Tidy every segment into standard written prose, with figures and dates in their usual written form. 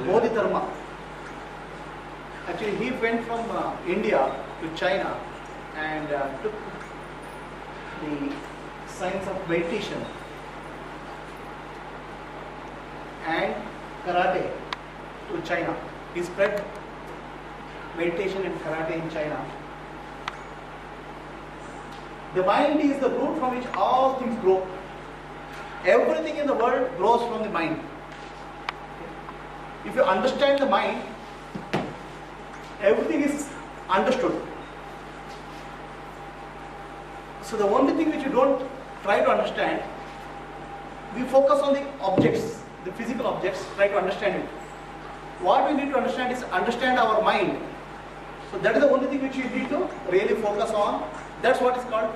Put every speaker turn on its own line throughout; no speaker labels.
Bodhidharma. Actually, he went from India to China and took the science of meditation and karate to China. He spread meditation and karate in China. The mind is the root from which all things grow. Everything in the world grows from the mind. If you understand the mind, everything is understood. So the only thing which you don't try to understand, we focus on the objects, the physical objects, try to understand it. What we need to understand is understand our mind. So that is the only thing which you need to really focus on. That's what is called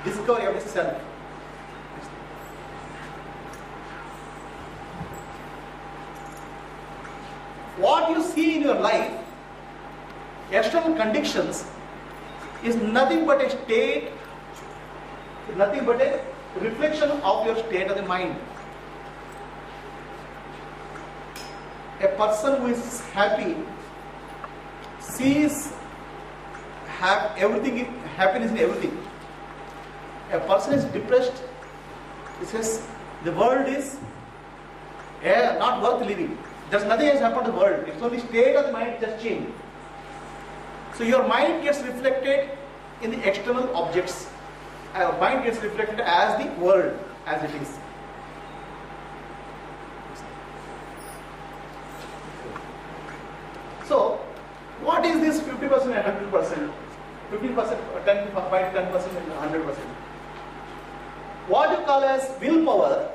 discovery of the self. What you see in your life, external conditions, is nothing but a state, nothing but a reflection of your state of the mind. A person who is happy sees everything, happiness in everything. A person is depressed, he says the world is not worth living. There's nothing has happened to the world. It's only state of the mind just changed. So your mind gets reflected in the external objects. Our mind gets reflected as the world as it is. So, what is this 50% and 100%? 50%, 10% and 100%. What you call as willpower,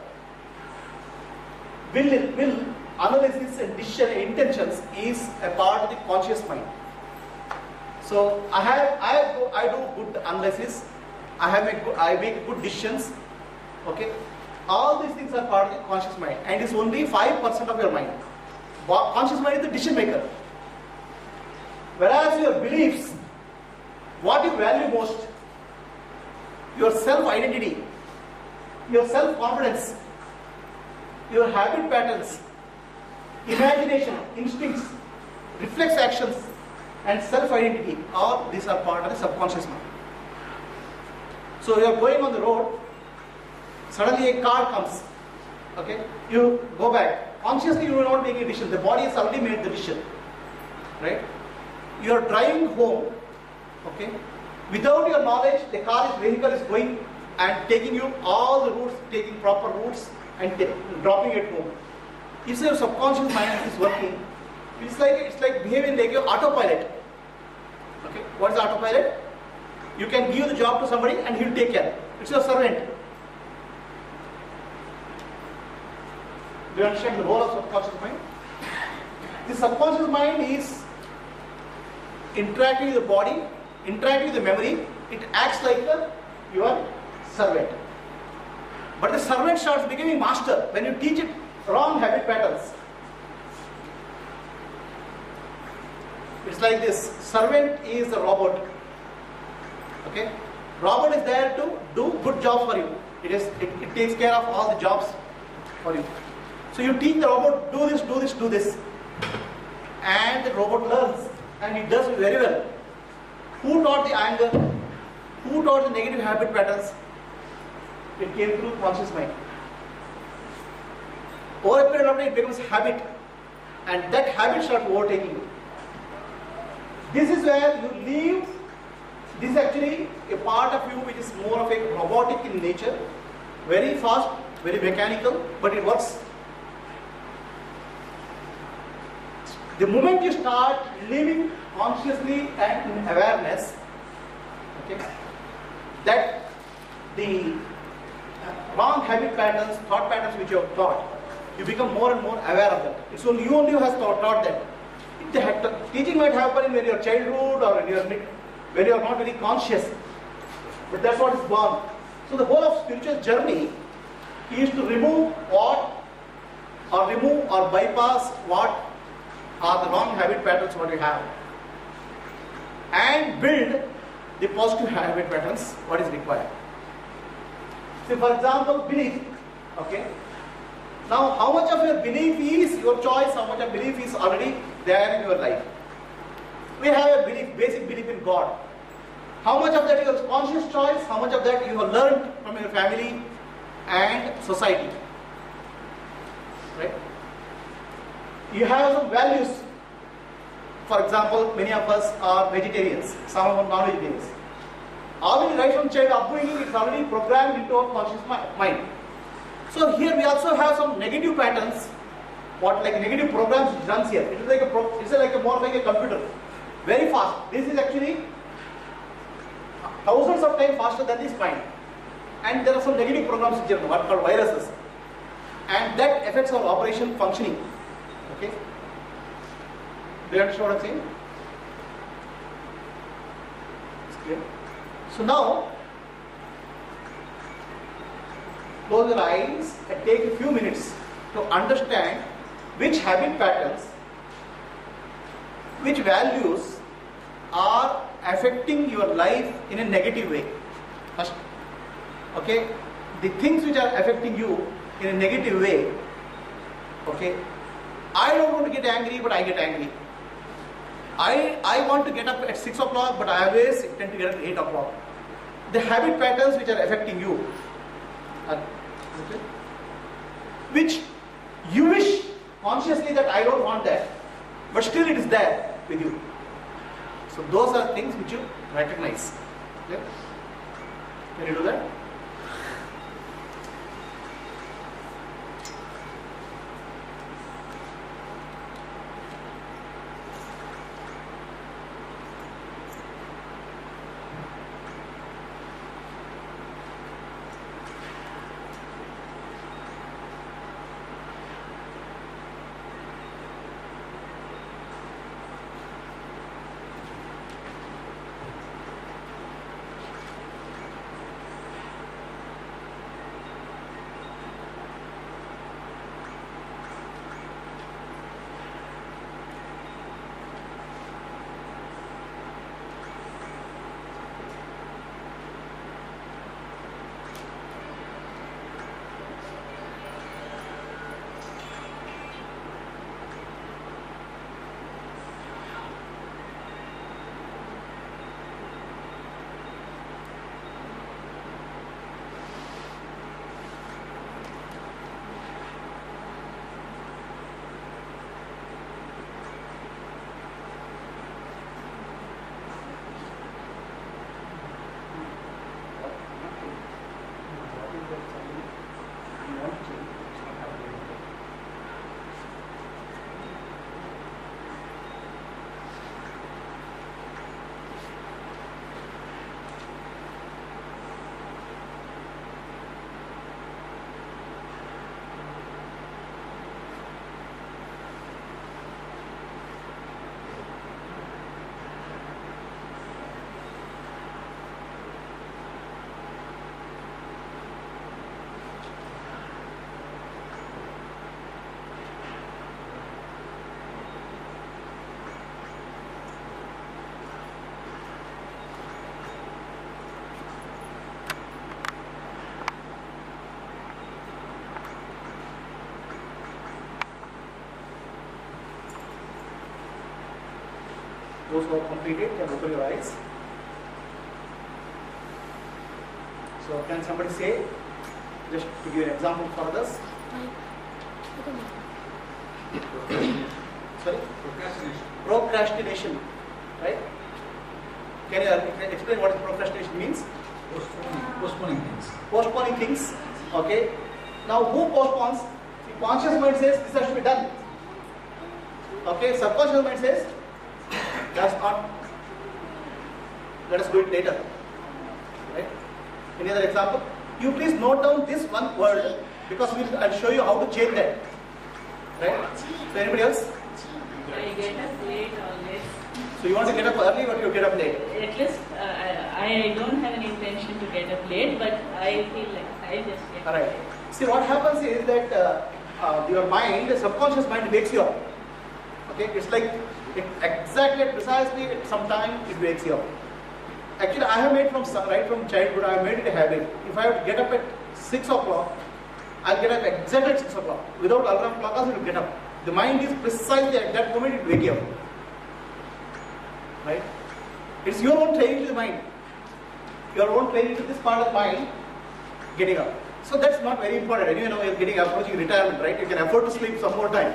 will, analysis and decision intentions is a part of the conscious mind. So I do good analysis, I make good decisions, okay. All these things are part of the conscious mind, and it's only 5% of your mind. Conscious mind is the decision maker. Whereas your beliefs, what you value most, your self-identity, your self-confidence, your habit patterns, imagination, instincts, reflex actions, and self-identity, all these are part of the subconscious mind. So you are going on the road, suddenly a car comes, okay, you go back. Consciously you will not make a decision, the body has already made the decision, right? You are driving home, okay, without your knowledge, the vehicle is going and taking you all the routes, taking proper routes and dropping at home. If your subconscious mind is working, it's like behaving like your autopilot. Okay, what is autopilot? You can give the job to somebody and he'll take care. It's your servant. Do you understand the role of subconscious mind? The subconscious mind is interacting with the body, interacting with the memory. It acts like your servant. But the servant starts becoming master when you teach it wrong habit patterns. It's like this, servant is the robot. Okay? Robot is there to do good jobs for you. It takes care of all the jobs for you. So you teach the robot, do this, do this, do this. And the robot learns and it does it very well. Who taught the anger? Who taught the negative habit patterns? It came through conscious mind. Over a period of time it becomes habit, and that habit starts overtaking you. This is where you leave. This is actually a part of you which is more of a robotic in nature, very fast, very mechanical, but it works. The moment you start living consciously and in awareness, okay, that the wrong habit patterns, thought patterns which you have taught, you become more and more aware of that. It's only you only who has taught that. Teaching might happen in your childhood or when you are not very conscious, but that's what is born. So the whole of spiritual journey is to remove or bypass what are the wrong habit patterns what you have, and build the positive habit patterns what is required. So for example, belief. Okay. Now, how much of your belief is your choice, how much of belief is already there in your life? We have a belief, basic belief in God. How much of that is your conscious choice, how much of that you have learned from your family and society? Right? You have some values. For example, many of us are vegetarians, some of us are non-vegetarians. Already right from child upbringing, it's already programmed into our conscious mind. So here we also have some negative patterns, what like negative programs which runs here. It is like more like a computer, very fast. This is actually thousands of times faster than this mind. And there are some negative programs which are what are called viruses, and that affects our operation functioning. Okay, do you understand what I'm saying? It's clear. So now, close your eyes and take a few minutes to understand which habit patterns, which values are affecting your life in a negative way. First, okay, the things which are affecting you in a negative way. Okay, I don't want to get angry, but I get angry. I want to get up at 6 o'clock, but I always tend to get up at 8 o'clock. The habit patterns which are affecting you, okay, which you wish consciously that I don't want that, but still it is there with you. So those are things which you recognize. Okay? Can you do that? Those who have completed can open your eyes. So can somebody say, just to give an example for others? Sorry? Procrastination. Right? Can you explain what procrastination means?
Postponing things.
Postponing things. Okay. Now who postpones? The conscious mind says this has to be done. Okay. Subconscious mind says that's not. Let us do it later. Right? Any other example? You please note down this one word because I'll show you how to change that. Right? So anybody else?
I get up late always.
So you want to get up early or you get up late?
At least I don't have an intention to get up late, but I feel like I just get up
Alright.
late.
See what happens is that your mind, the subconscious mind wakes you up. Okay? It's like exactly precisely at some time it wakes you up. Actually I have made right from childhood I have made it a habit. If I have to get up at 6 o'clock, I'll get up exactly at 6 o'clock. Without alarm clock also it will get up. The mind is precisely at that moment it will wake you up. Right? It's your own training to the mind. Your own training to this part of the mind getting up. So that's not very important. Anyway, now you're getting approaching retirement, right? You can afford to sleep some more time.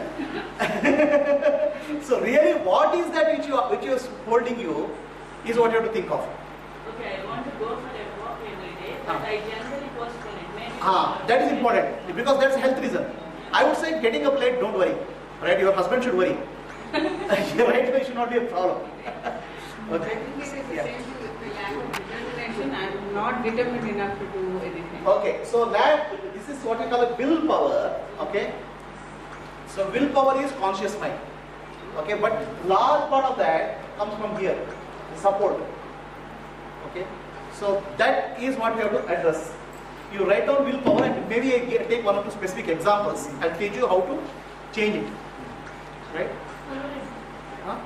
So really, what is that which is holding you is what you have to think of.
Okay, I want to go for a walk every day, but I generally postpone it. Maybe
That is important because that's a health reason. I would say getting up late, don't worry. Right? Your husband should worry. Right? It should not be a problem. Okay?
I think it is the
Yeah.
same with the lack of determination. I am not determined enough to do anything.
Okay, so this is what we call a willpower. Okay, so willpower is conscious mind. Okay, but large part of that comes from here, the support. Okay, so that is what we have to address. You write down willpower and maybe I take one or two specific examples and teach you how to change it. Right? Huh?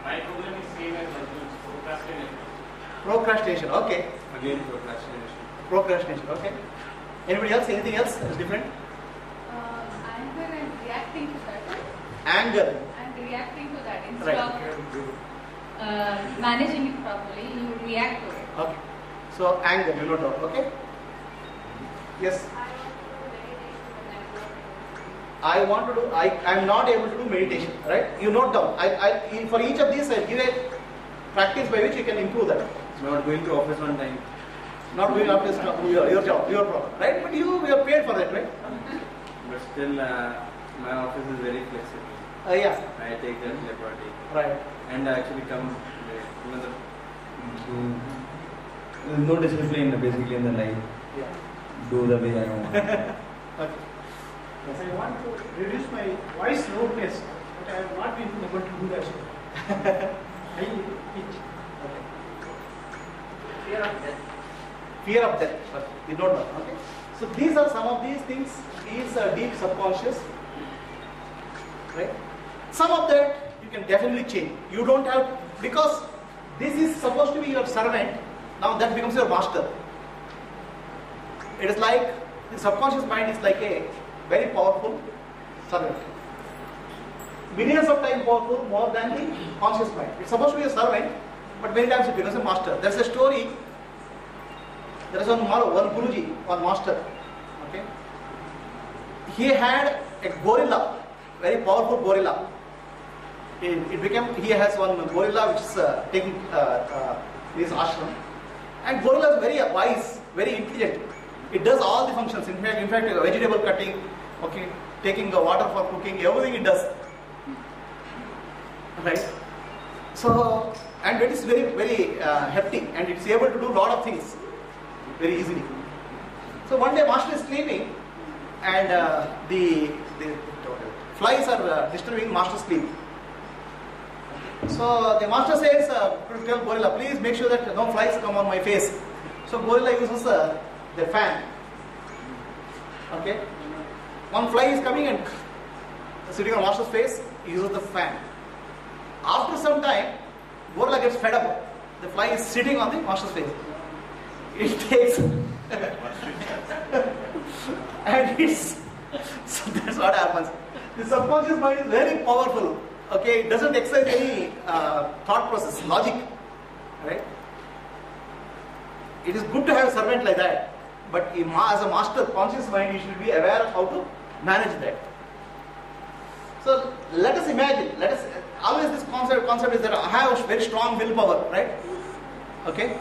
My problem is same as husband's procrastination.
Procrastination. Okay.
Again, procrastination.
Procrastination. Okay. Anybody else? Anything else is different?
Anger and reacting to that.
Anger.
And reacting to that instead
Right.
of managing it properly, you react to it.
Okay. So anger, you note down. Okay. Yes. I want to do. I am not able to do meditation. Right. You note down. For each of these I give a practice by which you can improve that.
Not going to office on time.
Not doing office your job, your problem. Right. But you are paid for that, right?
But still, my office is very flexible.
Yeah.
I take that liberty.
Right.
And I actually come late. Even there's no discipline basically in the life.
Yeah.
Do the way I want.
Okay.
I want to reduce my voice loudness, but I have not been able to do that. I pitch.
Okay. Fear of death. Fear of death. Okay. You don't know. Okay. So these are some of these things. These are deep subconscious. Right. Some of that you can definitely change. You don't have, because this is supposed to be your servant. Now that becomes your master. It is like the subconscious mind is like a very powerful servant. Millions of times powerful more than the conscious mind. It's supposed to be a servant, but many times it becomes a master. There's a story. There is one Guruji, one master. Okay. He had a gorilla, very powerful gorilla. He has one gorilla which is taking his ashram. And gorilla is very wise, very intelligent. It does all the functions. In fact, vegetable cutting, okay, taking the water for cooking, everything it does. Right? So, and it is very, very hefty, and it is able to do a lot of things very easily. So one day master is sleeping, and the flies are disturbing master's sleep. So the master says, tell gorilla, please make sure that no flies come on my face. So gorilla uses the fan. Okay. One fly is coming and sitting on master's face, he uses the fan. After some time, gorilla gets fed up. The fly is sitting on the master's face. It takes and it's so that's what happens. The subconscious mind is very powerful. Okay, it doesn't exercise any thought process, logic, right? It is good to have a servant like that, but as a master, conscious mind, you should be aware of how to manage that. So let us imagine. Always this concept is that I have a very strong willpower, right? Okay.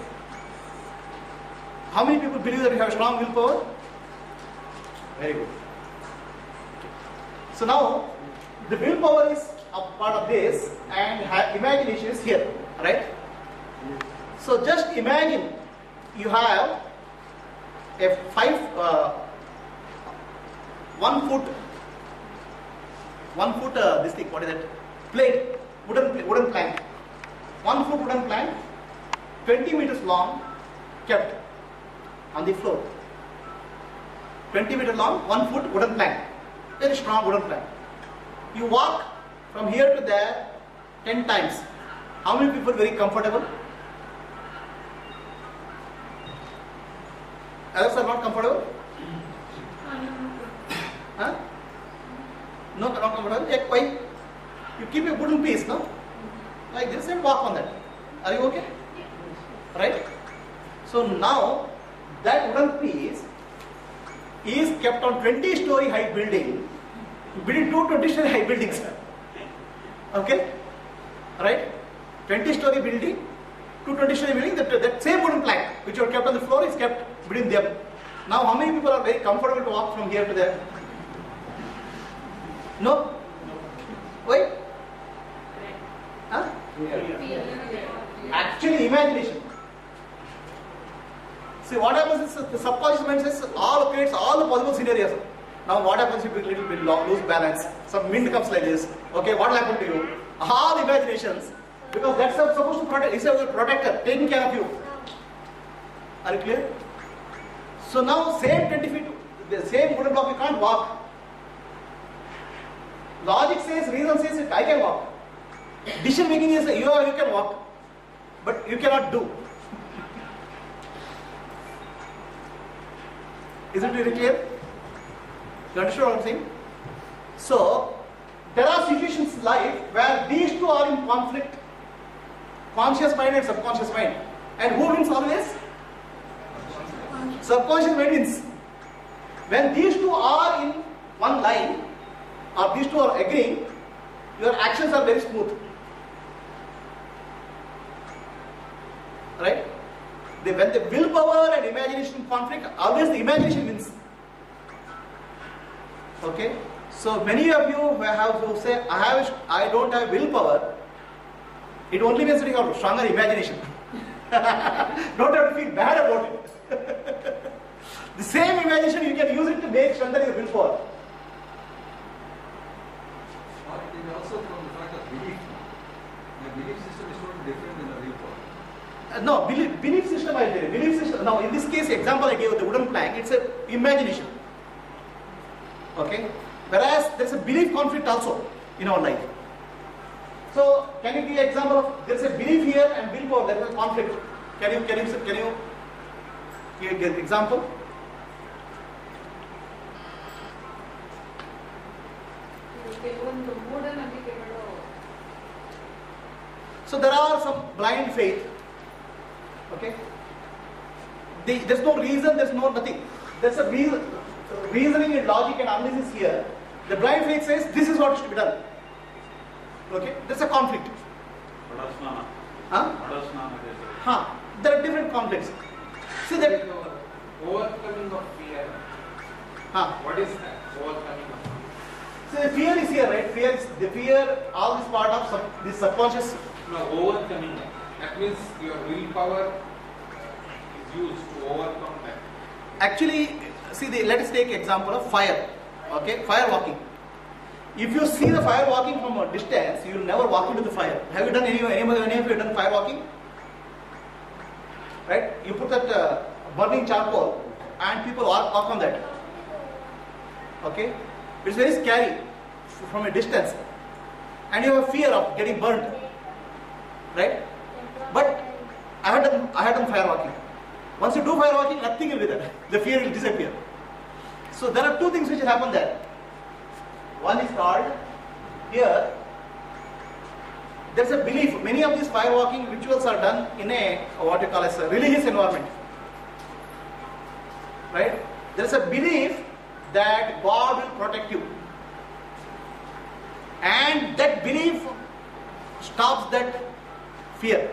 How many people believe that you have strong willpower? Very good. So now, the willpower is a part of this, and imagination is here, right? So just imagine you have a 1 foot this thing, what is that? Plate, wooden plank. 1 foot wooden plank, 20 meters long, kept on the floor. 20 meters long, 1 foot wooden plank. Very strong wooden plank. You walk from here to there 10 times. How many people are very comfortable? Others are not comfortable? No comfortable. Why? You keep a wooden piece, no? Like this and walk on that. Are you okay? Right? So now that wooden piece is kept on 20-story high building, between 2 20-story high buildings. Okay? Right? 20-story building, 2 20-story building, that same wooden plank which you are kept on the floor is kept between them. Now how many people are very comfortable to walk from here to there? No? Why? Huh? Actually, imagination. See, what happens is the subconscious mind says creates all the possible scenarios. Now, what happens if you little bit lose balance? Some wind comes like this. Okay, what will happen to you? All imaginations, because that's supposed to protect. It's a protector, taking care of you. Are you clear? So now, same 20 feet, the same wooden block, you can't walk. Logic says, reason says, I can walk. Decision making is you can walk, but you cannot do. Is it very clear? You understand what I'm saying? So, there are situations in life where these two are in conflict. Conscious mind and subconscious mind. And who wins always? Subconscious mind wins. When these two are in one line, or these two are agreeing, your actions are very smooth. Right? When the willpower and imagination conflict, always the imagination wins. Okay? So many of you who have to say, I don't have willpower, it only means that you have stronger imagination. Don't have to feel bad about it. The same imagination, you can use it to make stronger your willpower.
Or it is also from the fact of belief. The belief system is totally different than the real world.
No, belief system I tell you. Belief system. Now, in this case, example I gave with the wooden plank, it's a imagination. Okay? Whereas there is a belief conflict also in our life. So, can you give an example of there is a belief here and willpower, there is a conflict. Can you give an example? So there are some blind faith. Okay? There's no reason, there's no nothing. There's a reasoning and logic and analysis here. The blind faith says this is what is to be done. Okay? There's a conflict. Huh? There are different conflicts. See that.
Overcoming of fear. What is that? Overcoming of fear.
So the fear is here, right? Fear, all this part of this subconscious.
No, overcoming that. That means your willpower is used to overcome that.
Actually, see, let us take example of fire. Okay, fire walking. If you see the fire walking from a distance, you will never walk into the fire. Have you done any of you done fire walking? Right? You put that burning charcoal and people walk on that. Okay? It's very scary from a distance. And you have fear of getting burnt. Right? But I had done fire walking. Once you do fire walking, nothing will be there. The fear will disappear. So there are two things which will happen there. One is called here. There's a belief. Many of these fire walking rituals are done in a what you call as a religious environment. Right? There's a belief that God will protect you. And that belief stops that fear.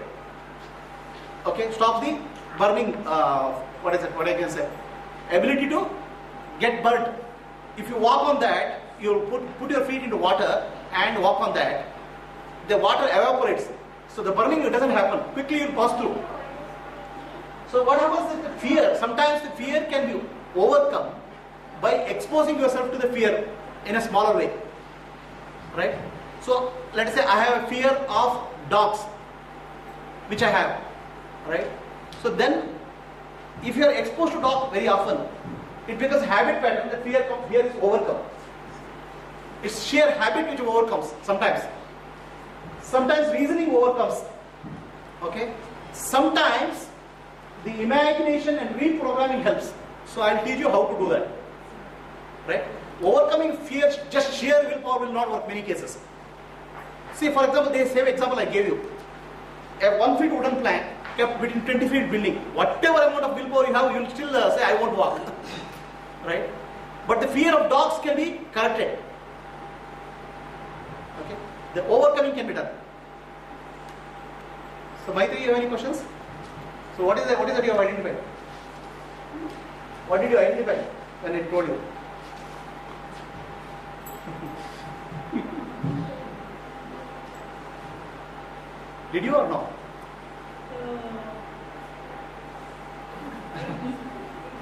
Okay, stop the burning, what I can say, ability to get burnt. If you walk on that, you put your feet into water and walk on that, the water evaporates. So the burning doesn't happen. Quickly you pass through. So what happens is the fear, sometimes the fear can be overcome by exposing yourself to the fear in a smaller way. Right? So let's say I have a fear of dogs, which I have. Right? So then, if you are exposed to dog very often, it becomes a habit pattern. The fear is overcome. It's sheer habit which overcomes sometimes. Sometimes reasoning overcomes. Okay? Sometimes the imagination and reprogramming helps. So I'll teach you how to do that. Right? Overcoming fear, just sheer willpower will not work many cases. See, for example, the same example I gave you. A 1 feet wooden plank kept between 20 feet building. Whatever amount of willpower you have, you will still say, I won't walk. Right? But the fear of dogs can be corrected. Okay? The overcoming can be done. So, Maitri, you have any questions? So, what is that you have identified? What did you identify when I told you? Did you or no?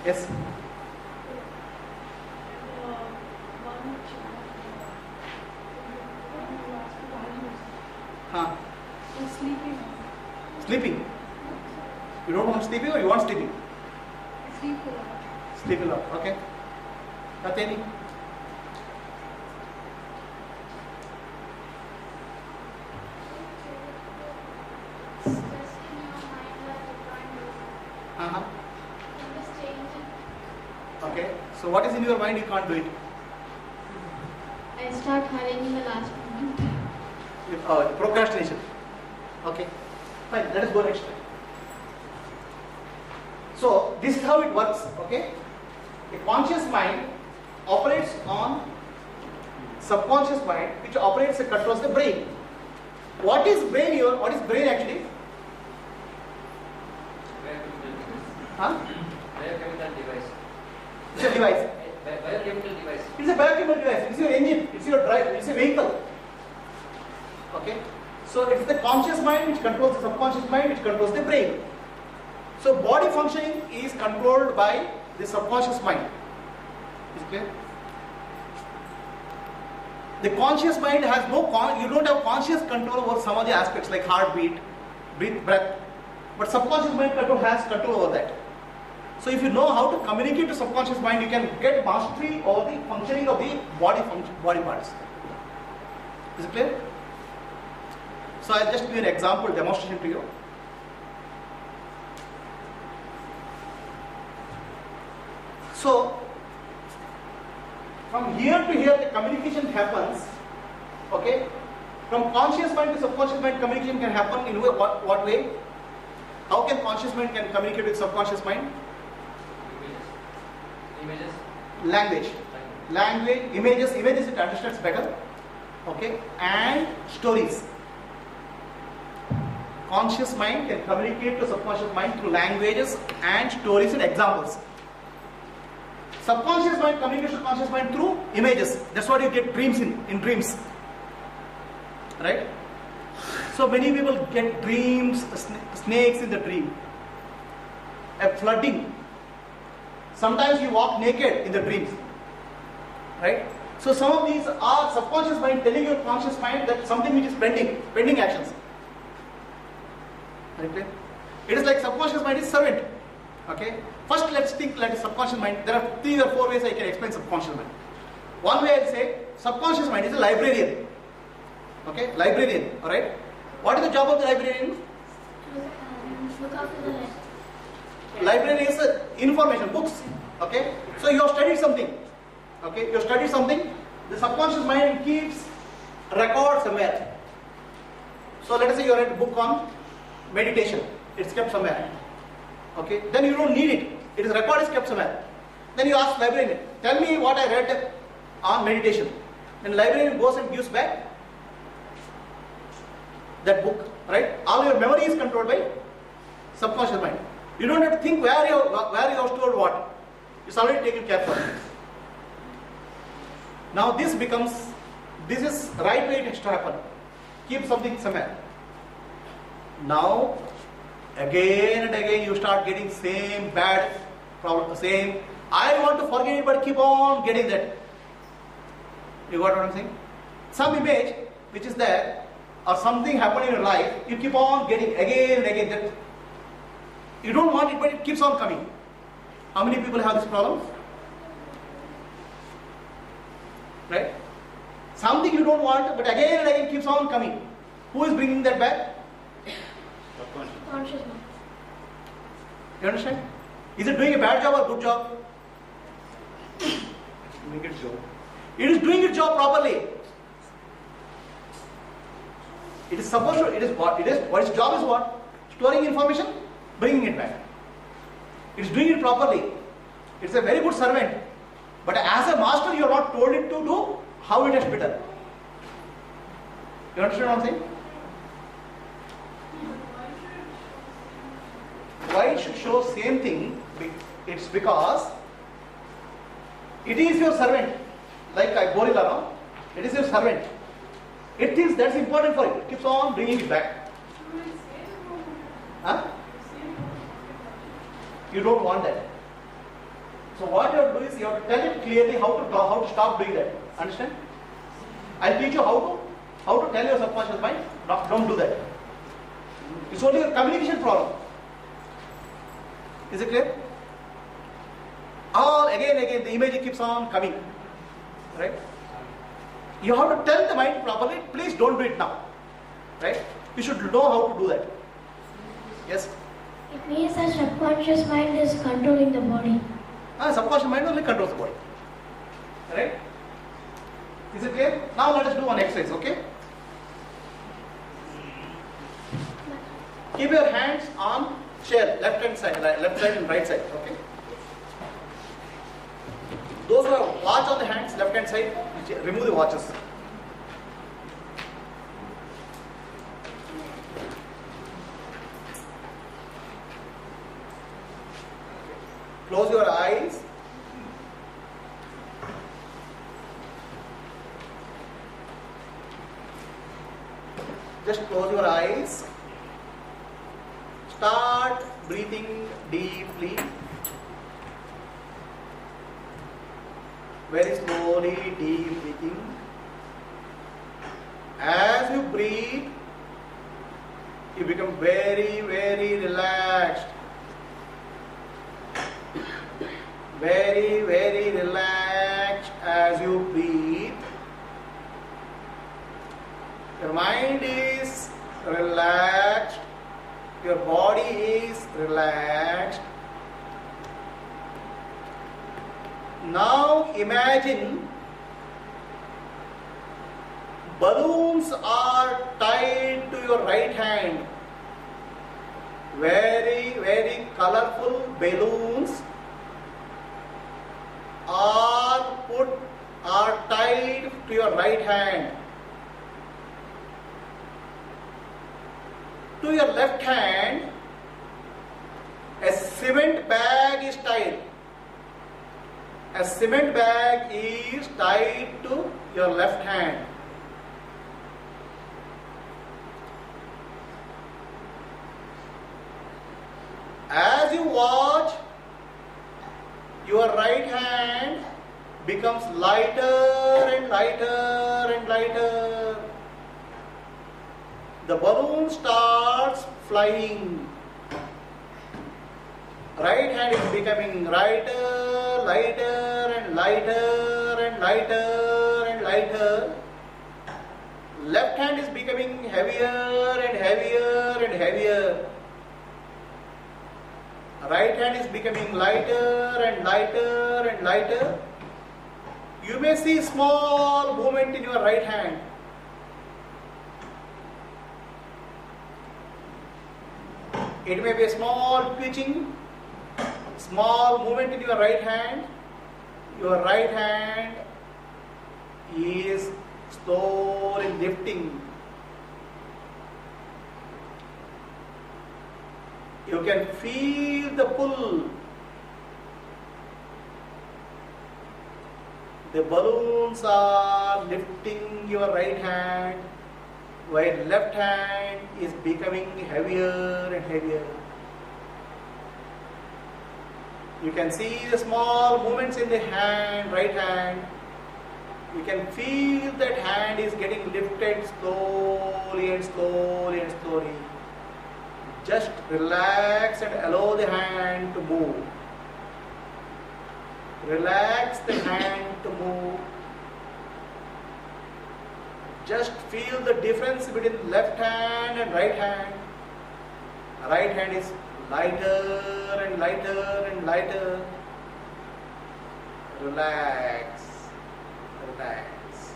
Yes. Huh?
Sleeping.
Sleeping. You don't want sleeping or you want sleeping?
Sleep a lot.
Sleep a lot. Okay. Kateni? Okay. So what is in your mind you can't do it?
I start hurrying in the last moment.
Procrastination. Okay. Fine. Let us go next. So this is how it works. Okay. A conscious mind operates on subconscious mind, which operates and controls the brain. What is brain here? What is brain actually? Huh?
Biochemical device.
It's a device.
Biochemical device.
It's a biochemical device. It's your engine. It's your drive. It's a vehicle. Okay. So it's the conscious mind which controls the subconscious mind, which controls the brain. So body functioning is controlled by the subconscious mind. Is it clear? The conscious mind has you don't have conscious control over some of the aspects like heartbeat, breath. But subconscious mind has control over that. So if you know how to communicate to subconscious mind, you can get mastery over the functioning of the body parts. Is it clear? So I'll just give you an example demonstration to you. So from here to here the communication happens. Okay? From conscious mind to subconscious mind communication can happen in what way? How can conscious mind can communicate with subconscious mind?
Images.
Language, images it understands better. Okay? And stories. Conscious mind can communicate to subconscious mind through languages and stories and examples. Subconscious mind communicates to conscious mind through images. That's what you get dreams in dreams. Right? So many people get dreams, snakes in the dream. A flooding. Sometimes you walk naked in the dreams. Right? So some of these are subconscious mind telling your conscious mind that something which is pending actions. Okay? It is like subconscious mind is servant. Okay? First let's think like a subconscious mind. There are 3 or 4 ways I can explain subconscious mind. One way I'll say subconscious mind is a librarian. Okay? Librarian. Alright? What is the job of the librarian?
Look after the land.
Librarian is information, books. Okay? So you have studied something. Okay? You have studied something. The subconscious mind keeps record somewhere. So let us say you read a book on meditation. It's kept somewhere. Okay? Then you don't need it. Its record is kept somewhere. Then you ask librarian, tell me what I read on meditation. And librarian goes and gives back that book. Right? All your memory is controlled by subconscious mind. You don't have to think where you have stored what. It's already taken care of. Now this is right way it has to happen. Keep something somewhere. Now again and again you start getting same bad problem, same. I want to forget it but keep on getting that. You got what I'm saying? Some image which is there or something happened in your life, you keep on getting again and again that. You don't want it but it keeps on coming. How many people have this problem? Right? Something you don't want but again and again keeps on coming. Who is bringing that back?
Conscious mind.
You understand? Is it doing a bad job or good job?
Make it job.
It is doing its job properly. It is supposed to, what its job is what? Storing information, bringing it back. It is doing it properly. It's a very good servant. But as a master, you are not told it to do how it has been done. You understand what I'm saying? Why it should show same thing? It's because it is your servant. Like a gorilla, no? It is your servant. It thinks that's important for it. It keeps on bringing it back. Huh? You don't want that. So what you have to do is you have to tell it clearly how to stop doing that. Understand? I'll teach you how to tell your subconscious mind, don't do that. It's only a communication problem. Is it clear? Again, the image keeps on coming. Right? You have to tell the mind properly, please don't do it now. Right? You should know how to do that. Yes?
It means that subconscious mind is controlling the body.
Subconscious mind only controls the body. Right? Is it clear? Now let us do one exercise, okay? Keep your hands on chair, left side and right side, okay? Those who have watch on the hands, left hand side, remove the watches. Close your eyes. Just close your eyes. Start breathing deeply. Very slowly, deep breathing. As you breathe, you become very, very relaxed. Very, very relaxed as you breathe. Your mind is relaxed. Your body is relaxed. Now imagine balloons are tied to your right hand. Very, very colorful balloons are tied to your right hand. To your left hand, a cement bag is tied. A cement bag is tied to your left hand. As you watch, your right hand becomes lighter and lighter and lighter. The balloon starts flying. Right hand is becoming lighter, lighter and lighter and lighter and lighter. Left hand is becoming heavier and heavier and heavier. Right hand is becoming lighter and lighter and lighter. You may see small movement in your right hand. It may be a small twitching, small movement in your right hand. Your right hand is slowly lifting. You can feel the pull. The balloons are lifting your right hand, while left hand is becoming heavier and heavier. You can see the small movements in the hand, right hand. You can feel that hand is getting lifted slowly and slowly and slowly. Just relax and allow the hand to move. Relax the hand to move. Just feel the difference between left hand and right hand. Right hand is lighter and lighter and lighter. Relax. Relax.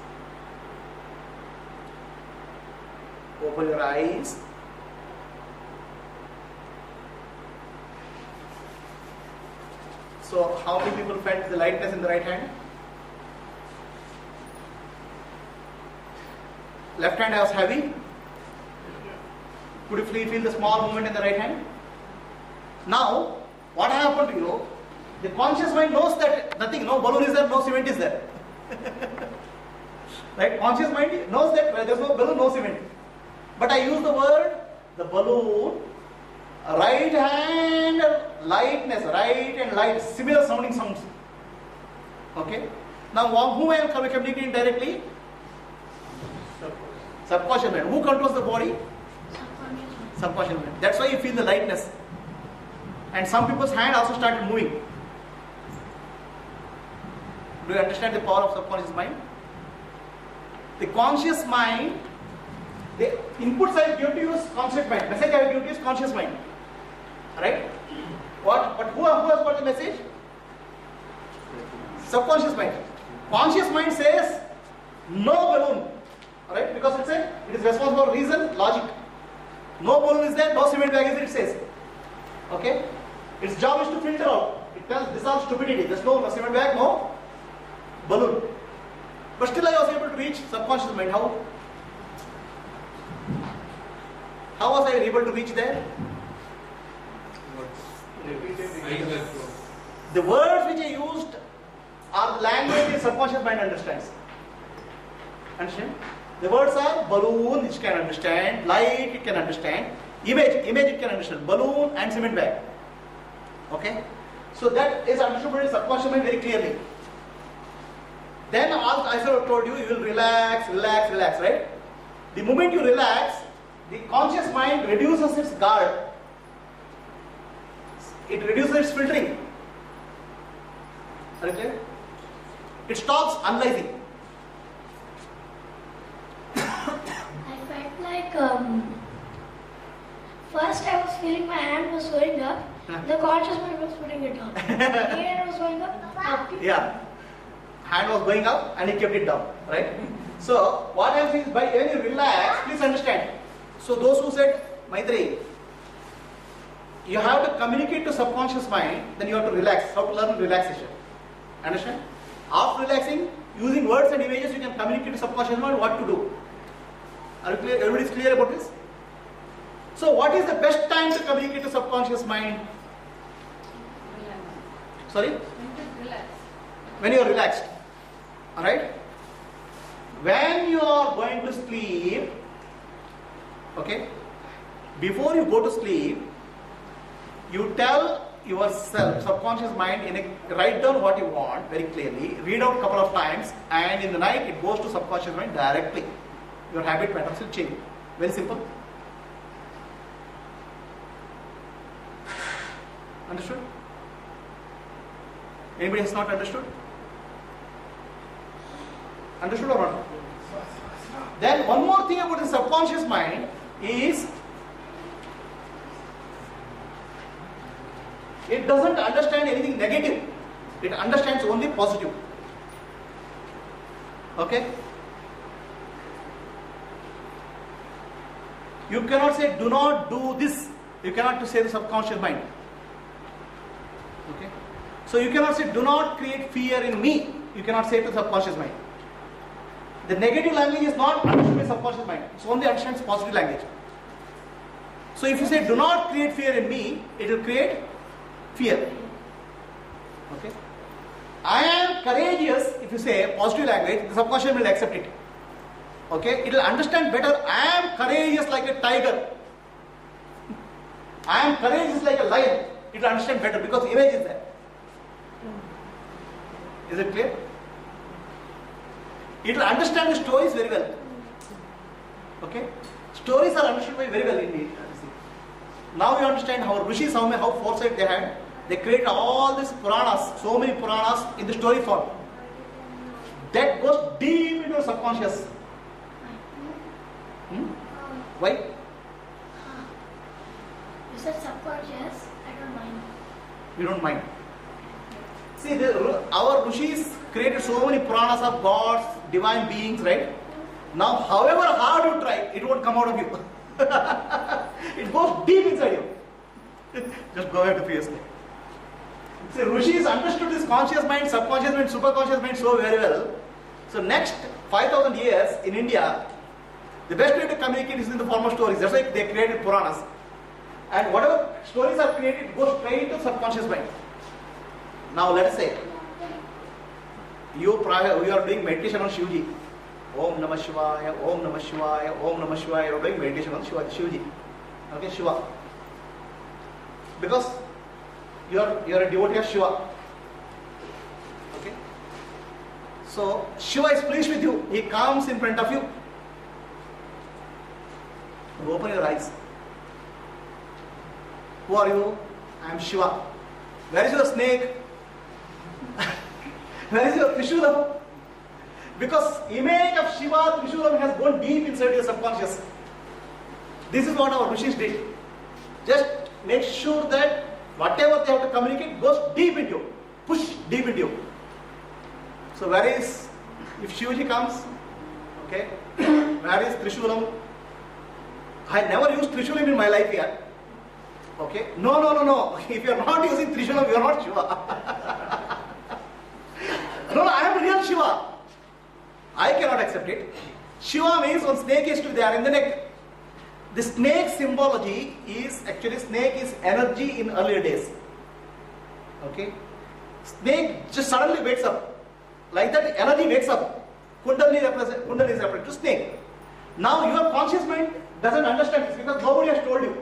Open your eyes. So, how many people felt the lightness in the right hand? Left hand was heavy. Could you feel the small movement in the right hand? Now, what happened to you? The conscious mind knows that nothing, no balloon is there, no cement is there. Right? Conscious mind knows that there is no balloon, no cement. But I use the word, the balloon, right hand, lightness, right and light, similar sounding sounds. Okay? Now, whom I am communicating directly? Subconscious mind. Who controls the body? Subconscious mind. That's why you feel the lightness. And some people's hand also started moving. Do you understand the power of subconscious mind? The conscious mind, the inputs I give to you is conscious mind. Message I give to you is conscious mind. Right? What? But who has got the message? Subconscious mind. Conscious mind says no balloon. Right? Because it is responsible for reason, logic. No balloon is there, no cement bag is there, it says. Okay? Its job is to filter out. It tells this is all stupidity. There's no cement bag, no balloon. But still I was able to reach subconscious mind. How? How was I able to reach there? The words which I used are the language the subconscious mind understands. Understand? The words are balloon, which can understand, light, it can understand, image it can understand, balloon and cement bag. Okay? So that is understood by the subconscious mind very clearly. Then, as I told you, you will relax, right? The moment you relax, the conscious mind reduces its guard. It reduces its filtering. Are you clear? It stops analyzing.
I felt like first I was feeling my hand was going up, the conscious mind was putting it down. The hand was going up.
Yeah. Hand was going up and he kept it down. Right? So, what happens is when you relax, please understand. So, those who said, Maitri, you have to communicate to subconscious mind, then you have to relax. How to learn relaxation. Understand? After relaxing, using words and images, you can communicate to subconscious mind what to do. Are you clear? Everybody is clear about this? So, what is the best time to communicate to subconscious mind? Sorry? When you are relaxed. Alright? When you are going to sleep, okay, before you go to sleep, you tell yourself, subconscious mind, write down what you want very clearly, read out a couple of times, and in the night it goes to subconscious mind directly. Your habit patterns will change. Very simple. Understood? Anybody has not understood? Understood or not? Then one more thing about the subconscious mind is it doesn't understand anything negative. It understands only positive. Okay? You cannot say do not do this. You cannot say the subconscious mind. Okay? So you cannot say do not create fear in me. You cannot say to the subconscious mind. The negative language is not understood by subconscious mind. It only understands positive language. So if you say do not create fear in me, it will create fear. Okay? I am courageous. If you say positive language, the subconscious will accept it. Okay? It will understand better. I am courageous like a tiger. I am courageous like a lion. It will understand better because the image is there. Is it clear? It will understand the stories very well. Okay? Stories are understood very well indeed. Now you understand how rishis, how foresight they had. They create all these Puranas, so many Puranas in the story form. That goes deep into the subconscious. Why?
You said subconscious, I don't mind.
You don't mind. See, our rishis created so many Puranas of gods, divine beings, right? Now, however hard you try, it won't come out of you. It goes deep inside you. Just go ahead to previous slide. See, Rishis understood this conscious mind, subconscious mind, superconscious mind so very well. So next 5,000 years in India, the best way to communicate is in the form of stories. That's why they created Puranas. And whatever stories are created goes straight to subconscious mind. Now let us say, you are doing meditation on Shivji. Om Namah Shivaya, Om Namah Shivaya, Om Namah Shivaya. You are doing meditation on Shivji. Okay, Shiva. Because you are a devotee of Shiva. Okay. So Shiva is pleased with you. He comes in front of you. You open your eyes. Who are you? I am Shiva. Where is your snake? Where is your Trishulam? Because image of Shiva, Trishulam has gone deep inside your subconscious. This is what our Rishis did. Just make sure that whatever they have to communicate goes deep into you. Push deep into you. So where is, if Shivji comes, okay, where is Trishulam? I never used Trishulam in my life yet. Okay? No. If you are not using Trishulam, you are not Shiva. No, I am real Shiva. I cannot accept it. Shiva means one snake is to be there in the neck. The snake symbology is actually, snake is energy in earlier days. Okay? Snake just suddenly wakes up. Like that, energy wakes up. Kundalini is referred to snake. Now your conscious mind doesn't understand this because nobody has told you.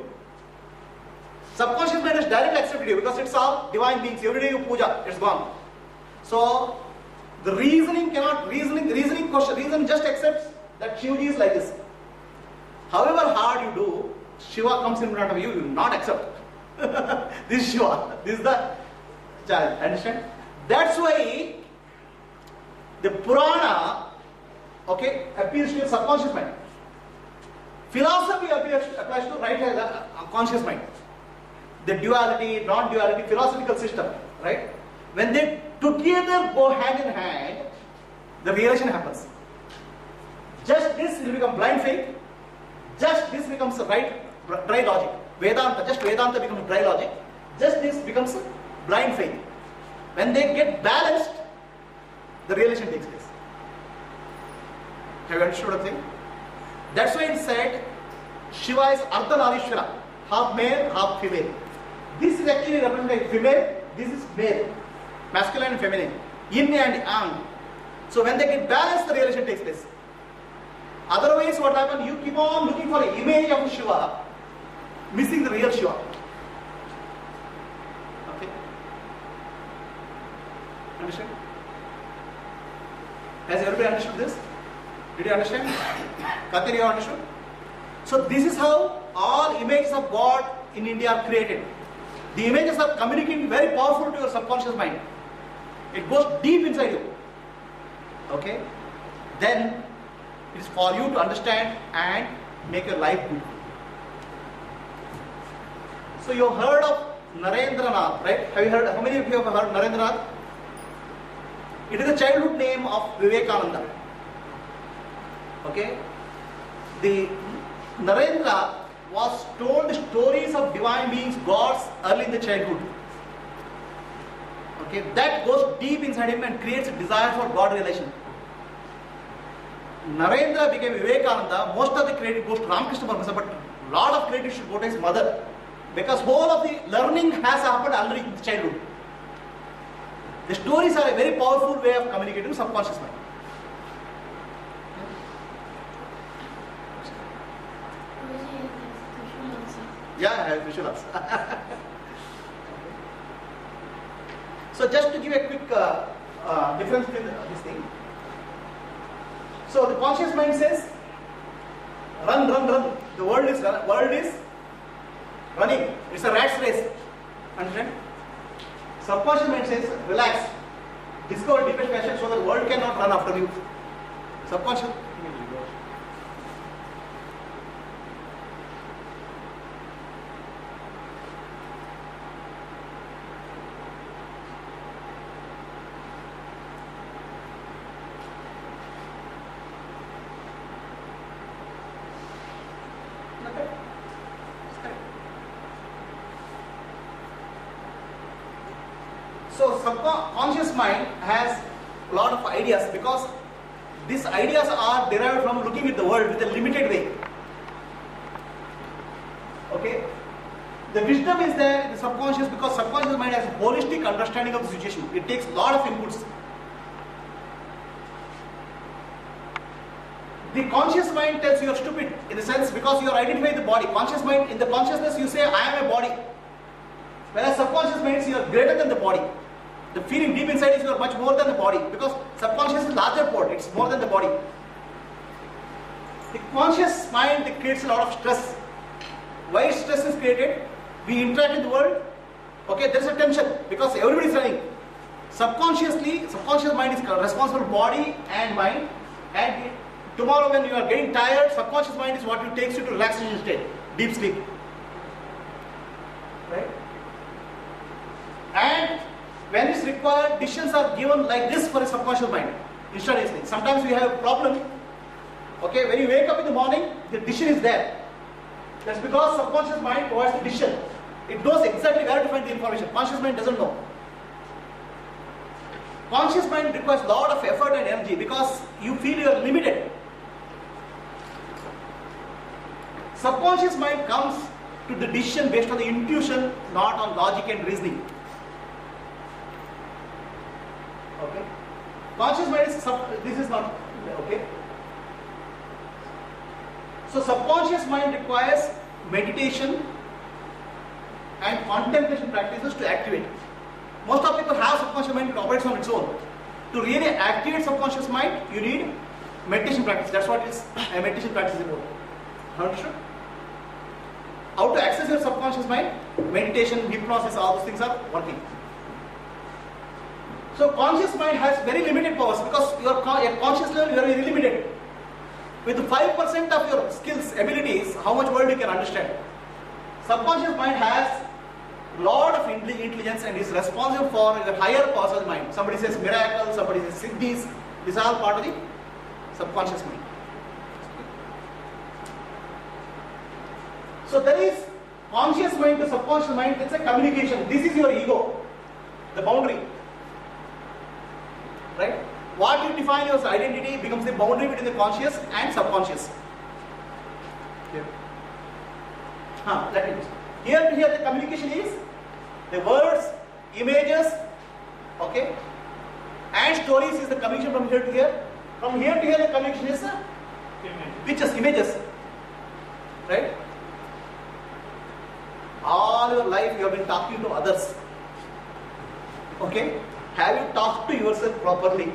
Subconscious mind has directly accepted you because it's all divine beings. Every day you puja, it's gone. So the reasoning just accepts that Shivji is like this. However hard you do, Shiva comes in front of you, you will not accept. This is Shiva. This is the challenge. Understand? That's why the Purana, okay, appeals to your subconscious mind. Philosophy applies to right conscious mind. The duality, non-duality, philosophical system, right? When they together go hand in hand, the realization happens. Just this will become blind faith. Just this becomes dry logic. Vedanta becomes dry logic. Just this becomes blind faith. When they get balanced, the realization takes place. Have you understood a thing? That's why it said Shiva is Ardhanarishwara, half male, half female. This is actually representing female, this is male, masculine and feminine, yin and yang. So when they get balanced, the realization takes place. Otherwise, what happens? You keep on looking for an image of Shiva, missing the real Shiva. Okay? Understand? Has everybody understood this? Did you understand? Katir, you understood? So this is how all images of God in India are created. The images are communicating very powerful to your subconscious mind. It goes deep inside you. Okay? Then it is for you to understand and make your life beautiful. So you have heard of Narendranath, right? Have you heard? How many of you have heard Narendranath? It is the childhood name of Vivekananda. Okay? The Narendra was told stories of divine beings, gods, early in the childhood. Okay? That goes deep inside him and creates a desire for God relation. Narendra became Vivekananda. Most of the credit goes to Ramakrishna Paramahimsa, but a lot of credit should go to his mother. Because whole of the learning has happened already in childhood. The stories are a very powerful way of communicating with subconscious mind. Yeah, I have visual arts. So just to give a quick difference between this thing. So the conscious mind says, run. The world is running. It's a rat's race. Understand? Subconscious mind says, relax. Discover deepest passion so the world cannot run after you. Subconscious. Okay? It's correct. So subconscious mind has a lot of ideas because these ideas are derived from looking at the world with a limited way. Okay? The wisdom is there in the subconscious because subconscious mind has a holistic understanding of the situation. It takes a lot of inputs. The conscious mind tells you are stupid in the sense because you are identifying the body. Conscious mind, in the consciousness you say I am a body. Whereas subconscious mind is you are greater than the body. The feeling deep inside is you are much more than the body because subconscious is larger part, it's more than the body. The conscious mind creates a lot of stress. Why stress is created? We interact in the world, okay, there is a tension because everybody is running. Subconscious mind is responsible for body and mind, and tomorrow when you are getting tired, subconscious mind is what takes you to relaxation state, deep sleep. Right? And when it's required, decisions are given like this for a subconscious mind, instantaneously. Sometimes we have a problem, okay, when you wake up in the morning, the decision is there. That's because subconscious mind provides the decision. It knows exactly where to find the information. Conscious mind doesn't know. Conscious mind requires a lot of effort and energy because you feel you are limited. Subconscious mind comes to the decision based on the intuition, not on logic and reasoning. Okay? Conscious mind is, this is not, okay? So subconscious mind requires meditation and contemplation practices to activate. Most of people have subconscious mind, it operates on its own. To really activate subconscious mind, you need meditation practice. That's what is a meditation practice is about. Understood? How to access your subconscious mind? Meditation, hypnosis, all those things are working. So conscious mind has very limited powers because your conscious level you are very limited. With 5% of your skills, abilities, how much world you can understand. Subconscious mind has a lot of intelligence and is responsible for your higher powers of the mind. Somebody says miracle, somebody says siddhis. These are all part of the subconscious mind. So there is conscious mind to subconscious mind, it's a communication. This is your ego, the boundary. Right? What you define as identity becomes the boundary between the conscious and subconscious. Let me here to here the communication is the words, images, okay, and stories is the communication from here to here. From here to here the communication is pictures, images, right? All your life you have been talking to others. Okay? Have you talked to yourself properly?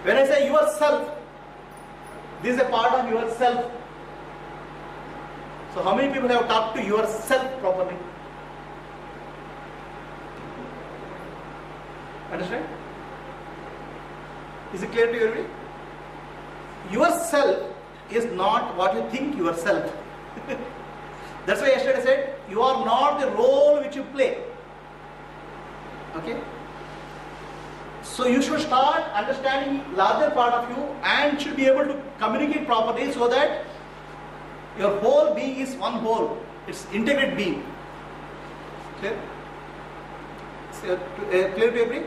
When I say yourself, this is a part of yourself. So how many people have talked to yourself properly? Understand? Is it clear to everybody? Yourself is not what you think yourself. That's why yesterday I said, you are not the role which you play. Okay? So you should start understanding larger part of you and should be able to communicate properly so that your whole being is one whole. It's integrated being. Clear? Clear to everybody?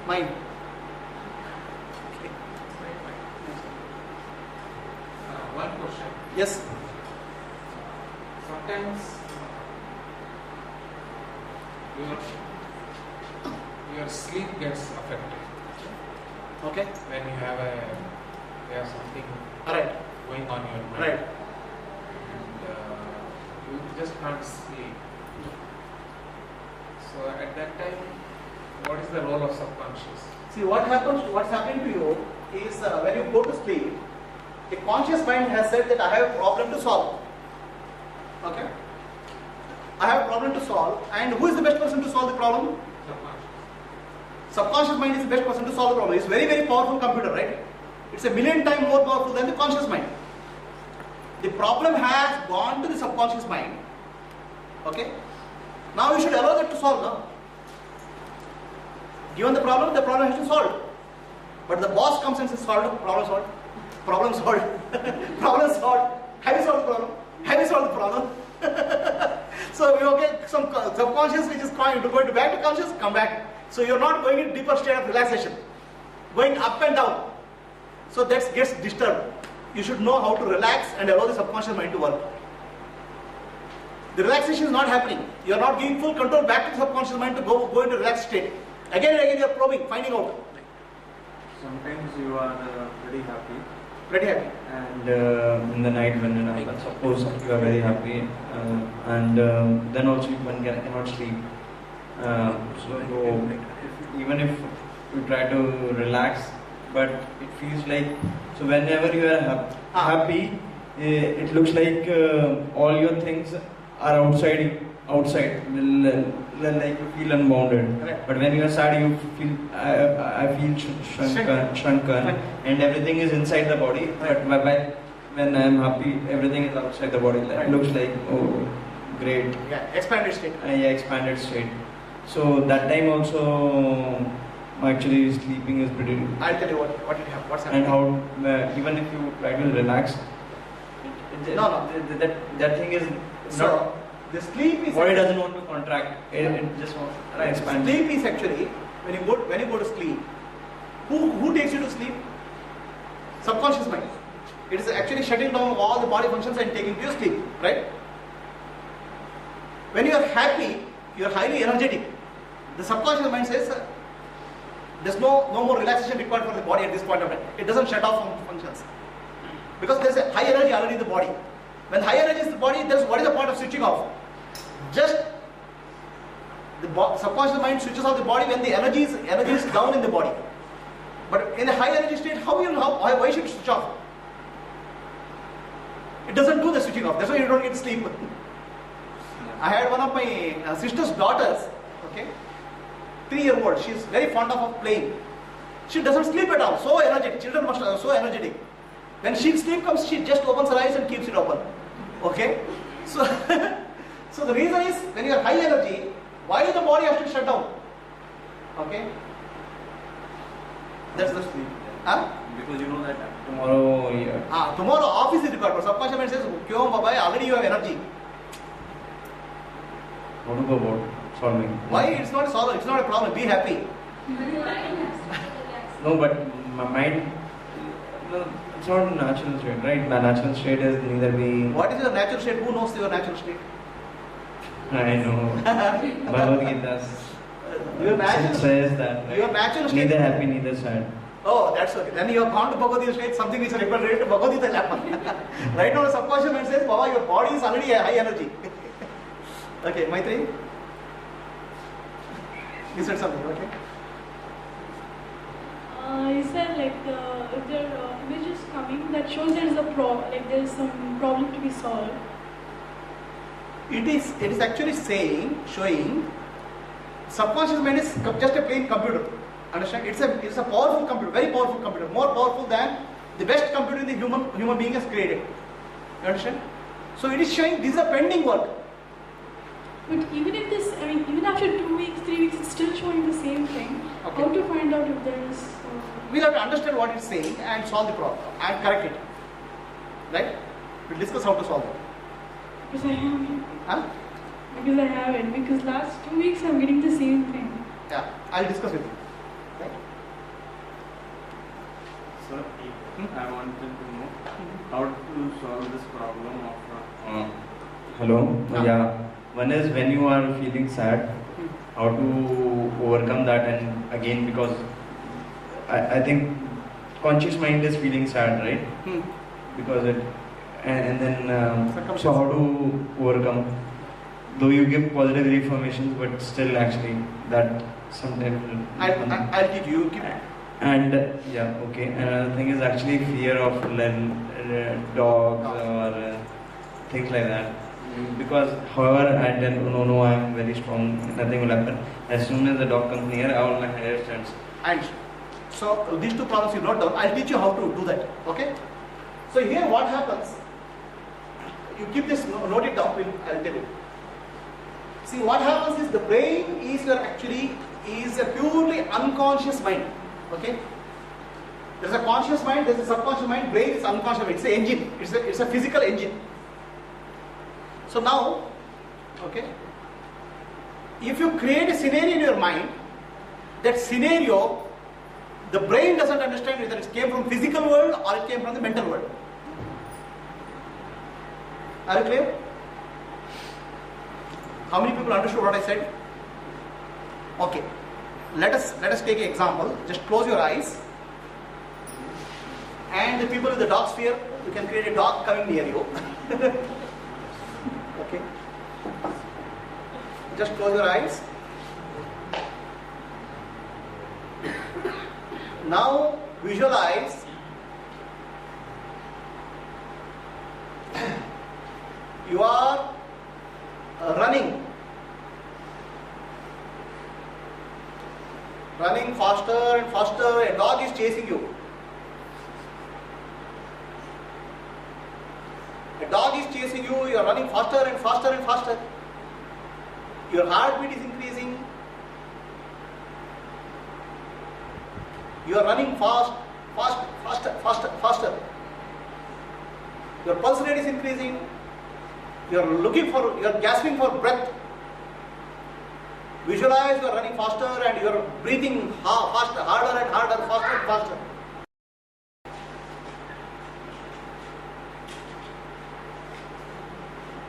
Mind. Okay.
One question.
Yes.
Sometimes your sleep gets affected
Okay.
when you have something
Alright.
going on in your mind.
Right.
And you just can't sleep. So at that time, what is the role of subconscious?
See what's happening to you is when you go to sleep, the conscious mind has said that I have a problem to solve. Okay? I have a problem to solve, and who is the best person to solve the problem?
Subconscious.
Subconscious mind is the best person to solve the problem. It's very, very powerful computer, right? It's a million times more powerful than the conscious mind. The problem has gone to the subconscious mind. Okay? Now you should allow that to solve now. Given the problem has to solve. But the boss comes and says, problem solved. Problem solved. Problem solved. Have you solved subconscious which is going to back to conscious, come back. So you're not going in deeper state of relaxation, going up and down. So that gets disturbed. You should know how to relax and allow the subconscious mind to work. The relaxation is not happening. You are not giving full control back to the subconscious mind to go into relaxed state. Again and again you are probing, finding out.
Sometimes you are pretty happy.
Pretty happy.
And in the night when suppose you are very happy, and then also one cannot sleep. So even if you try to relax, but it feels like, so whenever you are happy, it looks like all your things are outside, like you feel unbounded.
Correct.
But when you are sad, you feel, I feel shrunken, and everything is inside the body. But when I am happy, everything is outside the body. It looks like, oh, great.
Yeah, expanded state.
Yeah, expanded state. So that time also, actually sleeping is pretty.
I'll tell you what's happening.
And how even if you try to relax,
No.
that thing is
So
not.
the sleep is
Body doesn't want to contract. It just wants to expand.
Sleep is actually when you go to sleep. Who takes you to sleep? Subconscious mind. It is actually shutting down all the body functions and taking you to sleep, right? When you are happy, you are highly energetic. The subconscious mind says there's no more relaxation required for the body at this point of time. It doesn't shut off from functions because there's a high energy already in the body. When high energy is the body, what is the point of switching off? Just the subconscious mind switches off the body when the energy is down in the body. But in a high energy state, why should it switch off? It doesn't do the switching off. That's why you don't get sleep. I had one of my sister's daughters, okay, 3-year-old. She's very fond of playing. She doesn't sleep at all. So energetic. Children must so energetic. When sleep comes, she just opens her eyes and keeps it open. Okay? So, so the reason is, when you are high energy, why the body has to shut down? Okay? That's the sleep. Huh?
Because you know that tomorrow. Yeah.
Tomorrow office is required. But subconscious mind says, "Kyom baba, already you have energy."
How to go about solving?
Why? It's not a solve. It's not a problem. Be happy.
No, but my mind. No, it's not a natural state, right? My natural state is neither be.
What is your natural state? Who knows your natural state?
I know. Bhagavad Gita
Your natural
says that. Right?
Your natural state.
Neither happy, neither sad.
Oh, that's okay. Then you have gone to Bhagavad Gita state, something which is related to Bhagavad Gita will happen. Right now, the subconscious mind says, Baba, your body is already a high energy. Okay, Maitri? You said something, okay?
You said like if there are images coming that shows there is there is some problem to be solved.
It is actually showing subconscious mind is just a plain computer. Understand? It's a powerful computer, very powerful computer, more powerful than the best computer the human being has created. You understand? So it is showing this is a pending work.
But even if this, even after 2 weeks, 3 weeks, it's still showing the same thing.
Okay.
How to find out if there is?
We'll have to understand what it's saying and solve the problem and correct it. Right? We'll discuss how to solve it.
Because I haven't.
Huh?
Because I haven't. Because last 2 weeks I'm getting the same thing.
Yeah, I'll discuss with you. Right?
Sir, I wanted to know how to solve this problem of. Hello? Yeah. One is when you are feeling sad, how to overcome that, and again, because I think conscious mind is feeling sad, right? Because it, and then so how to overcome? Though you give positive reformations, but still actually that sometimes.
I'll give you.
And yeah, okay. Another thing is actually fear of dogs or things like that. Because however I tell no, I am very strong, nothing will happen. As soon as the dog comes near, all my hair stands.
And so these two problems you note down. I'll teach you how to do that. Okay? So here what happens? You keep this, note it down. I'll tell you. See, what happens is the brain is a purely unconscious mind. Okay? There's a conscious mind, there's a subconscious mind. Brain is unconscious mind. It's an engine. It's a physical engine. So now, okay, if you create a scenario in your mind, that scenario, the brain doesn't understand whether it came from physical world or it came from the mental world. Are you clear? How many people understood what I said? Okay. Let us take an example. Just close your eyes. And the people with the dog sphere, you can create a dog coming near you. Okay. Just close your eyes. Now visualize you are running faster and faster, a dog is chasing you. A dog is chasing you, you are running faster and faster and faster. Your heartbeat is increasing. You are running faster. Your pulse rate is increasing. You are gasping for breath. Visualize you are running faster and you are breathing faster, harder and harder, faster and faster.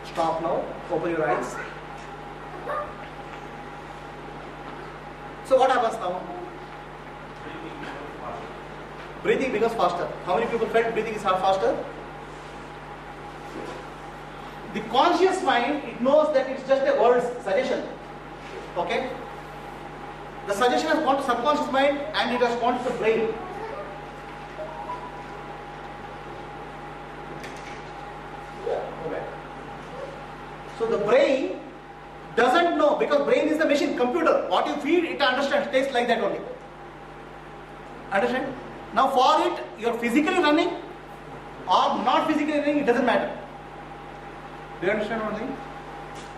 Stop now. Open your eyes. So what happens now? Breathing becomes faster. How many people felt breathing is faster? The conscious mind, it knows that it's just a word suggestion. Okay? The suggestion has gone to subconscious mind and it has gone to the brain. Okay. So the brain doesn't know, because brain is the machine, computer. What you feed, it understands, tastes like that only. Understand? Now for it, you are physically running or not physically running, it doesn't matter. Do you understand one thing?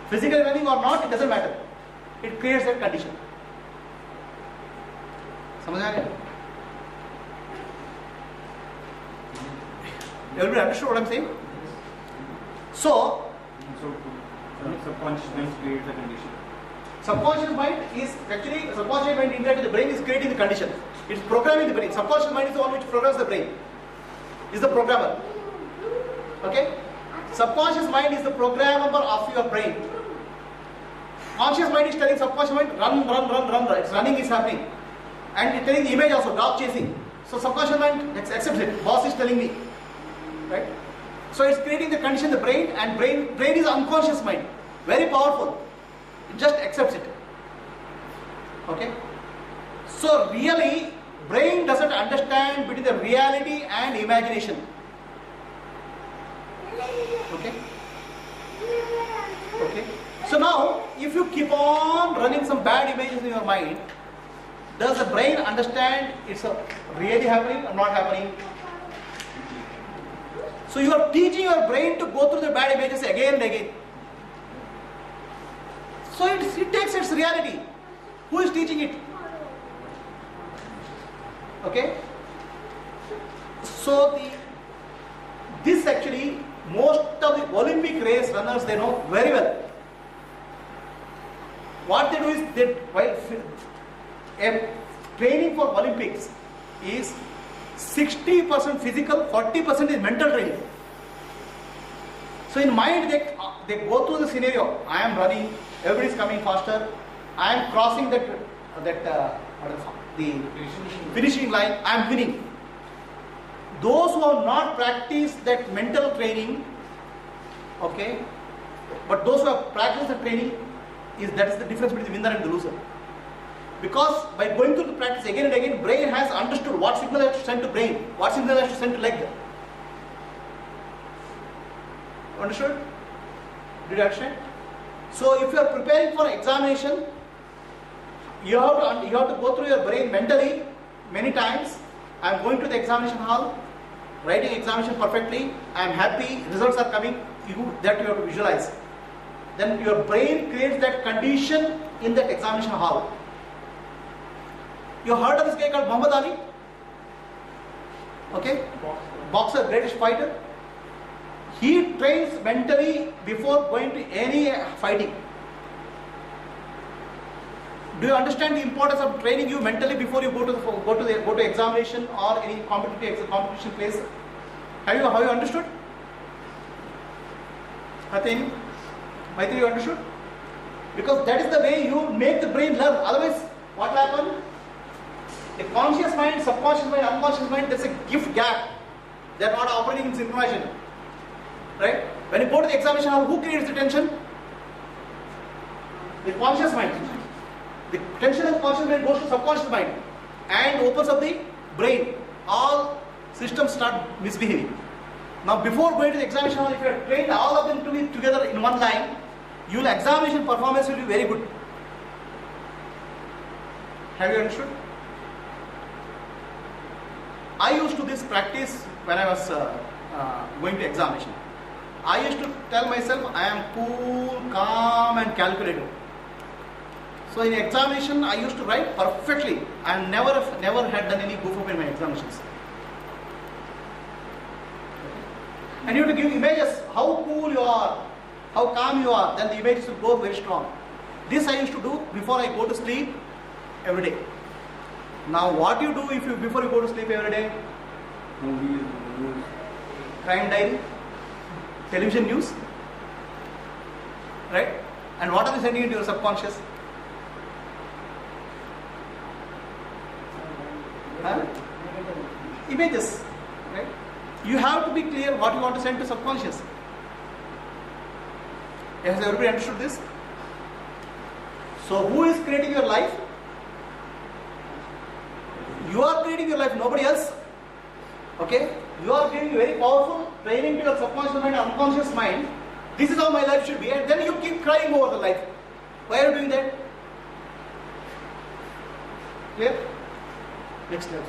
Physically running or not, it doesn't matter. It creates that condition. समझ आ गया? Everybody understood what I'm saying? So
subconscious mind creates a condition.
Subconscious mind is actually, subconscious mind indirectly, the brain is creating the condition. It's programming the brain. Subconscious mind is the one which programs the brain. Is the programmer. Okay? Subconscious mind is the programmer of your brain. Conscious mind is telling subconscious mind, run. It's running is happening. And it's telling the image also, dog chasing. So subconscious mind accepts it. Boss is telling me. Right? So it's creating the condition, the brain, and brain is unconscious mind. Very powerful. It just accepts it. Okay? So really, brain doesn't understand between the reality and imagination. Okay? Okay? So now, if you keep on running some bad images in your mind, does the brain understand it's really happening or not happening? So you are teaching your brain to go through the bad images again and again. So it takes its reality. Who is teaching it? Okay? So this actually, most of the Olympic race runners, they know very well. What they do is, training for Olympics is 60% physical, 40% is mental training. So in mind, they go through the scenario. I am running, everybody is coming faster. I am crossing the finishing line. I am winning. Those who have not practiced that mental training, okay, but those who have practiced the training, that is the difference between the winner and the loser. Because by going through the practice again and again, brain has understood what signal has to send to brain, what signal has to send to leg. Understood? Did you understand? So if you are preparing for examination, you have to go through your brain mentally many times. I am going to the examination hall, writing examination perfectly. I am happy, results are coming. That you have to visualize. Then your brain creates that condition in that examination hall. You heard of this guy called Muhammad Ali? Okay? Boxer, greatest fighter. He trains mentally before going to any fighting. Do you understand the importance of training you mentally before you go to examination or any competition place? Have you understood? Maitri, you understood? Because that is the way you make the brain learn. Otherwise, what will happen? A conscious mind, subconscious mind, unconscious mind, there's a gift gap. They are not operating in synchronization. Right? When you go to the examination hall, who creates the tension? The conscious mind. The tension of conscious mind goes to subconscious mind and opens up the brain. All systems start misbehaving. Now, before going to the examination hall, if you have trained all of them to be together in one line, your examination performance will be very good. Have you understood? I used to this practice when I was going to examination. I used to tell myself I am cool, calm and calculated. So in examination I used to write perfectly. I never had done any goof up in my examinations. And you have to give images, how cool you are, how calm you are, then the images will go very strong. This I used to do before I go to sleep every day. Now what do you do before you go to sleep every day?
Movies.
Crime diary, television news, right? And what are they sending into your subconscious? Images, right? You have to be clear what you want to send to subconscious. Has everybody understood this? So who is creating your life? You are creating your life, nobody else. Okay? You are giving very powerful training to your subconscious mind and unconscious mind. This is how my life should be, and then you keep crying over the life. Why are you doing that? Clear? Next slide.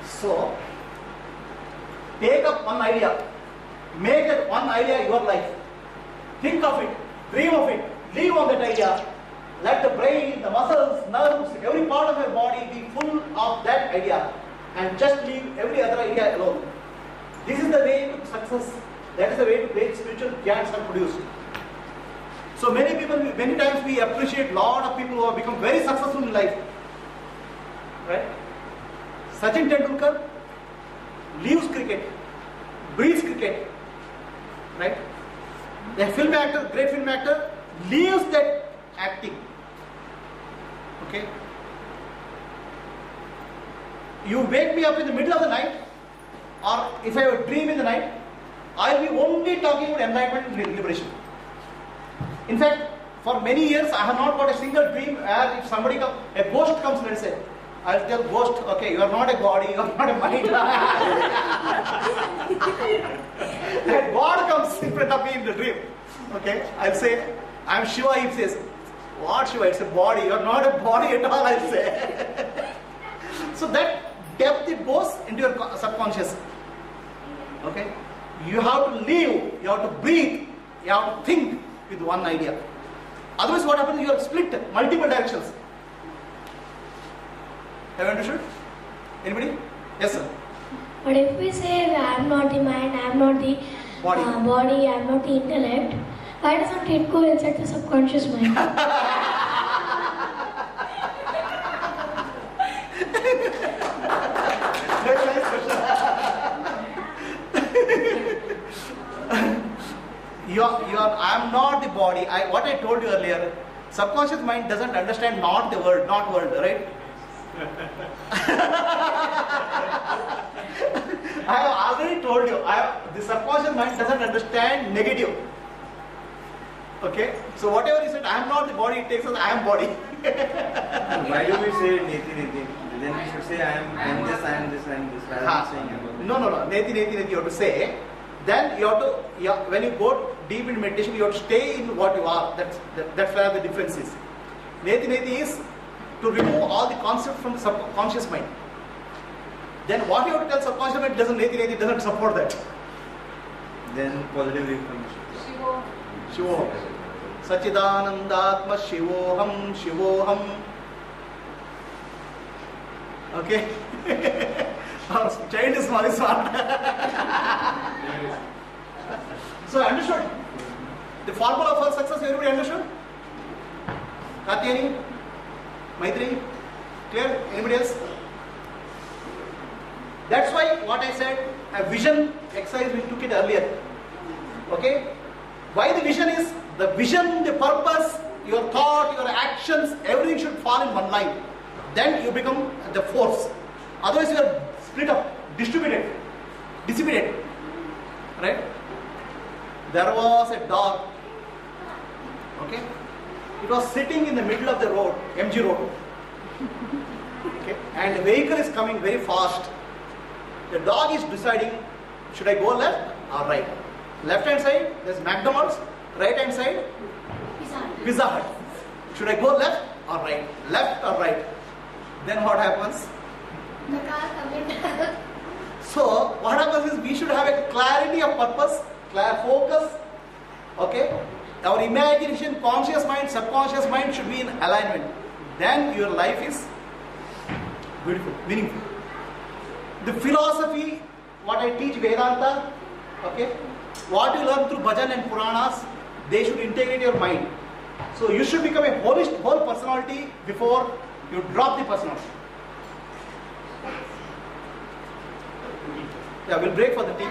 So, take up one idea. Make that one idea your life. Think of it. Dream of it. Live on that idea. Let the brain, the muscles, nerves, every part of your body be full of that idea. And just leave every other idea alone. This is the way to success. That is the way to great spiritual giants are produced. So many times we appreciate a lot of people who have become very successful in life. Right? Sachin Tendulkar lives cricket, breathes cricket. Right? A film actor, great film actor, lives that acting. Okay? You wake me up in the middle of the night, or if I have a dream in the night, I will be only talking about enlightenment and liberation. In fact, for many years I have not got a single dream where if somebody comes, a ghost comes, let's say, I will tell ghost, okay, you are not a body, you are not a mind. And God comes in front of me in the dream. Okay, I'll say, I am Shiva. He says, what Shiva? It's a body. You are not a body at all, I'll say. So that depth, it goes into your subconscious. Okay, you have to live, you have to breathe, you have to think with one idea. Otherwise, what happens? You are split multiple directions. Have you understood? Anybody? Yes, sir.
But if we say I am not the mind, I am not the body, I am not the intellect, why doesn't it go inside the subconscious mind?
Very nice question. I am not the body. What I told you earlier, subconscious mind doesn't understand not the word, not world, right? I have already told you, the subconscious mind doesn't understand negative. Okay? So whatever you said, I am not the body, it takes us, I am body.
Why do we say Neti Neti? Then we should say I am this, I am this, I am this. Rather than saying
No. Neti Neti Neti you have to say. Then you have to, when you go deep in meditation, you have to stay in what you are. That's where the difference is. Neti Neti is to remove all the concepts from the subconscious mind. Then what you have to tell subconscious mind doesn't support that.
Then positive information.
Shivoham. Sachidanandatma Shivoham Shivoham. Okay? Our child is very smart. So understood? The formula for success, everybody understood? Katyani? Maitri? Clear? Anybody else? That's why what I said, a vision exercise, we took it earlier. Okay? Why the vision is? The vision, the purpose, your thought, your actions, everything should fall in one line. Then you become the force. Otherwise you are split up, distributed, dissipated. Right? There was a dog. Okay? It was sitting in the middle of the road, MG road. Okay? And the vehicle is coming very fast. The dog is deciding, should I go left or right? Left hand side, there's McDonald's. Right hand side, Pizza Hut. Should I go left or right? Left or right? Then what happens?
The car coming.
So what happens is we should have a clarity of purpose, clear focus. Okay? Our imagination, conscious mind, subconscious mind should be in alignment. Then your life is beautiful, meaningful. The philosophy, what I teach Vedanta, okay, what you learn through bhajan and Puranas, they should integrate your mind. So you should become a whole personality before you drop the personality. Yeah, we'll break for the tea.